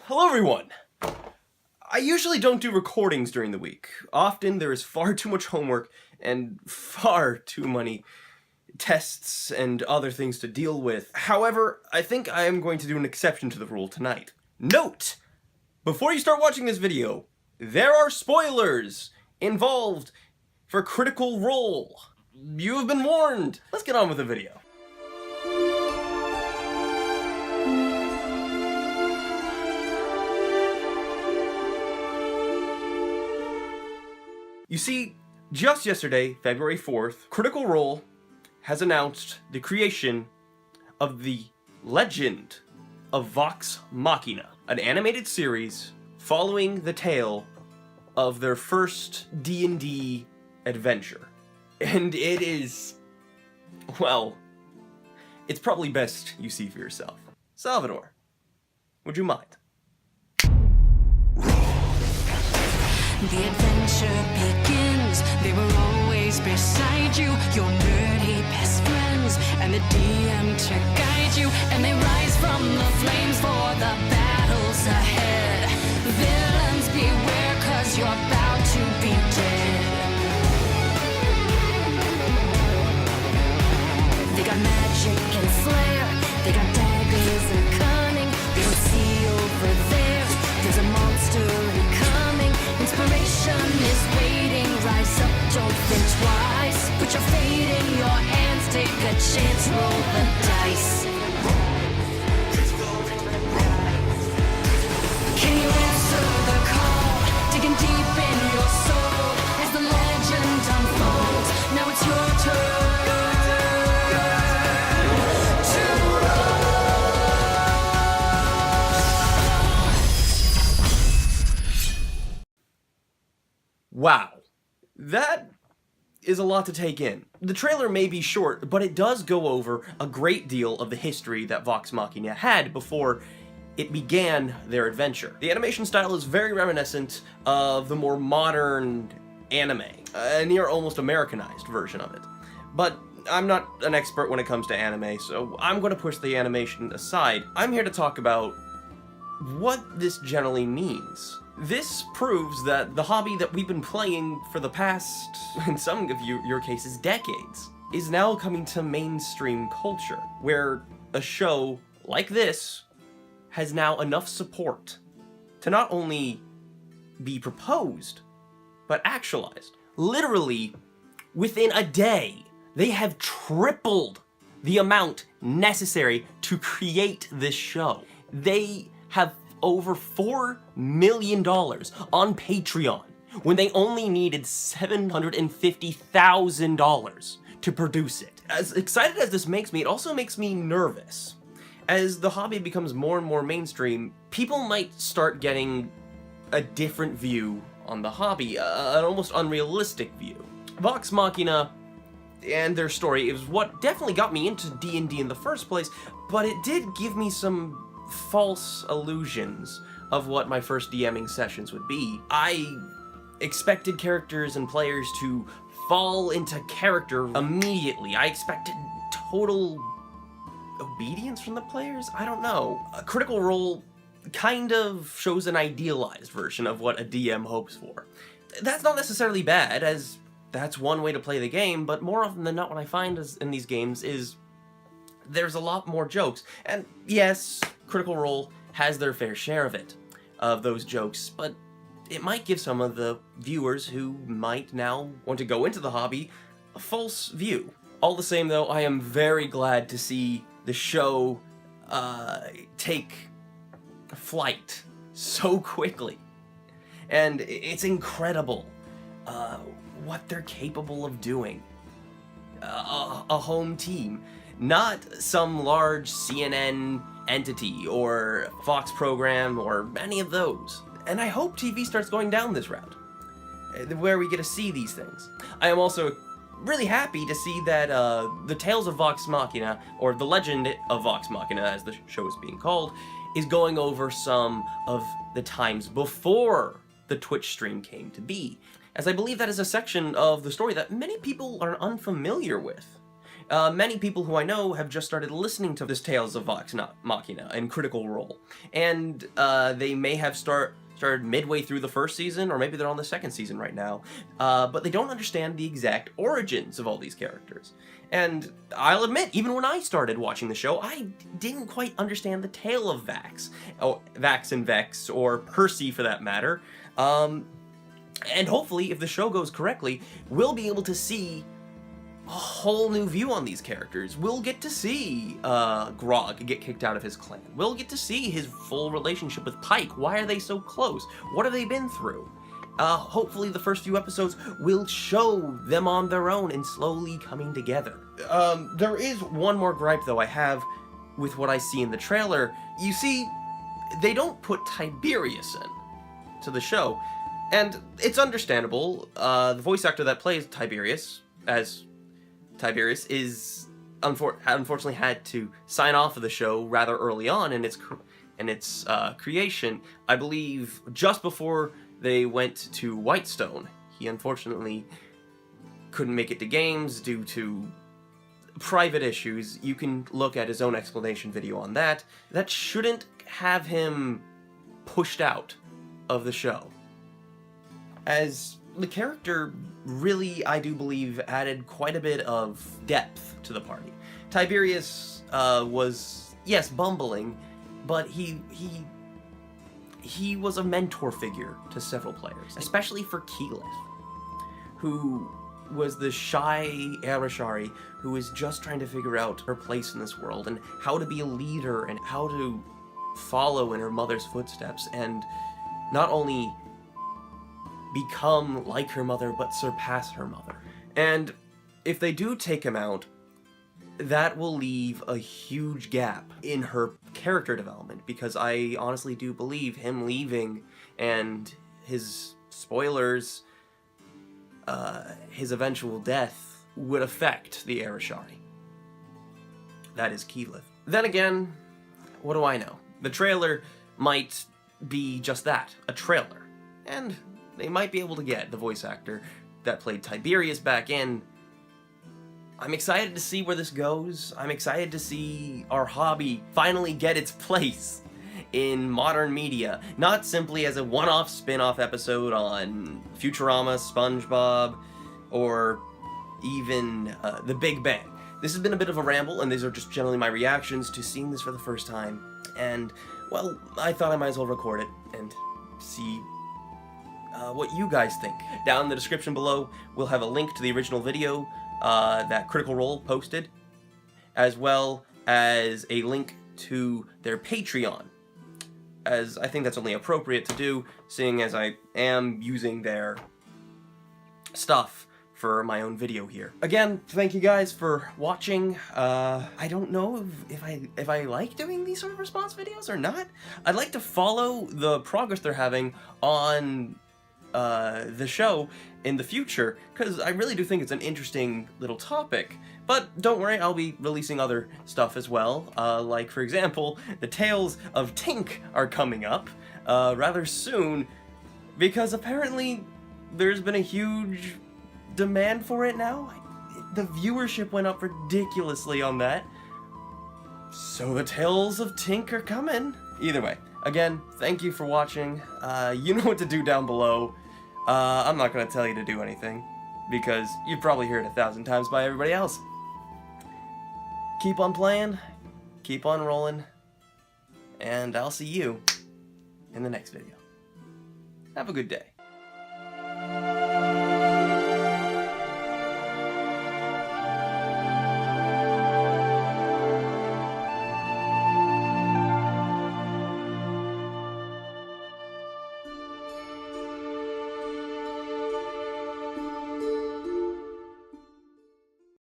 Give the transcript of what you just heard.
Hello everyone! I usually don't do recordings during the week. Often there is far too much homework and far too many tests and other things to deal with. However, I think I am going to do an exception to the rule tonight. Note! Before you start watching this video, there are spoilers involved for Critical Role. You have been warned! Let's get on with the video. You see, just yesterday, February 4th, Critical Role has announced the creation of the Legend of Vox Machina, an animated series following the tale of their first D&D adventure. And it is, well, it's probably best you see for yourself. Salvador, would you mind? The adventure begins. They were always beside you, your nerdy best friends, and the DM to guide you. And they rise from the flames for the battles ahead. Villains beware, 'cause you're about to be dead. They got magic and flair, they got daggers and cunning. They don't see over there, there's a monster incoming. Inspiration is waiting, rise up, don't think twice. Put your fate in your hands, take a chance, roll the dice. Can you answer the call, digging deep in your soul? As the legend unfolds, now it's your turn to Wow. That is a lot to take in. The trailer may be short, but it does go over a great deal of the history that Vox Machina had before it began their adventure. The animation style is very reminiscent of the more modern anime, a near almost Americanized version of it. But I'm not an expert when it comes to anime, so I'm going to push the animation aside. I'm here to talk about what this generally means. This proves that the hobby that we've been playing for the past, in some of your cases, decades, is now coming to mainstream culture, where a show like this has now enough support to not only be proposed, but actualized. Literally, within a day, they have tripled the amount necessary to create this show. They have over $4 million on Patreon when they only needed $750,000 to produce it. As excited as this makes me, it also makes me nervous. As the hobby becomes more and more mainstream, people might start getting a different view on the hobby, an almost unrealistic view. Vox Machina and their story is what definitely got me into D&D in the first place, but it did give me some false illusions of what my first DMing sessions would be. I expected characters and players to fall into character immediately. I expected total obedience from the players? I don't know. A Critical Role kind of shows an idealized version of what a DM hopes for. That's not necessarily bad, as that's one way to play the game, but more often than not what I find in these games is there's a lot more jokes. And yes, Critical Role has their fair share of it, of those jokes, but it might give some of the viewers who might now want to go into the hobby a false view. All the same though, I am very glad to see the show take flight so quickly. And it's incredible what they're capable of doing. A home team. Not some large CNN entity or Fox program or any of those. And I hope TV starts going down this route, where we get to see these things. I am also really happy to see that the Tales of Vox Machina, or the Legend of Vox Machina as the show is being called, is going over some of the times before the Twitch stream came to be, as I believe that is a section of the story that many people are unfamiliar with. Many people who I know have just started listening to this Tales of Vox Machina and Critical Role, and they may have started midway through the first season, or maybe they're on the second season right now, but they don't understand the exact origins of all these characters. And I'll admit, even when I started watching the show, I didn't quite understand the tale of Vax, Vax and Vex, or Percy for that matter. And hopefully, if the show goes correctly, we'll be able to see a whole new view on these characters. We'll get to see Grog get kicked out of his clan. We'll get to see his full relationship with Pike. Why are they so close? What have they been through? Hopefully the first few episodes will show them on their own and slowly coming together. There is one more gripe, though, I have with what I see in the trailer. You see, they don't put Tiberius in to the show, and it's understandable. The voice actor that plays Tiberius, as Tiberius, is unfortunately had to sign off of the show rather early on in its creation. I believe just before they went to Whitestone. He unfortunately couldn't make it to games due to private issues. You can look at his own explanation video on that. That shouldn't have him pushed out of the show, as the character really, I do believe, added quite a bit of depth to the party. Tiberius was, yes, bumbling, but he was a mentor figure to several players, especially for Keyleth, who was the shy Arashari who was just trying to figure out her place in this world and how to be a leader and how to follow in her mother's footsteps and not only become like her mother, but surpass her mother. And if they do take him out, that will leave a huge gap in her character development, because I honestly do believe him leaving and his spoilers, his eventual death would affect the Arashari. That is Keyleth. Then again, what do I know? The trailer might be just that, a trailer. And they might be able to get the voice actor that played Tiberius back in. I'm excited to see where this goes. I'm excited to see our hobby finally get its place in modern media, not simply as a one-off spin-off episode on Futurama, SpongeBob, or even The Big Bang. This has been a bit of a ramble, and these are just generally my reactions to seeing this for the first time. And, well, I thought I might as well record it and see what you guys think. Down in the description below, we'll have a link to the original video that Critical Role posted, as well as a link to their Patreon, as I think that's only appropriate to do, seeing as I am using their stuff for my own video here. Again, thank you guys for watching. I don't know if I like doing these sort of response videos or not. I'd like to follow the progress they're having on the show in the future, because I really do think it's an interesting little topic. But don't worry, I'll be releasing other stuff as well, like, for example, the Tales of Tink are coming up rather soon, because apparently there's been a huge demand for it now. The viewership went up ridiculously on that, so the Tales of Tink are coming. Either way, again, thank you for watching. You know what to do down below. I'm not going to tell you to do anything, because you've probably heard it 1,000 times by everybody else. Keep on playing, keep on rolling, and I'll see you in the next video. Have a good day.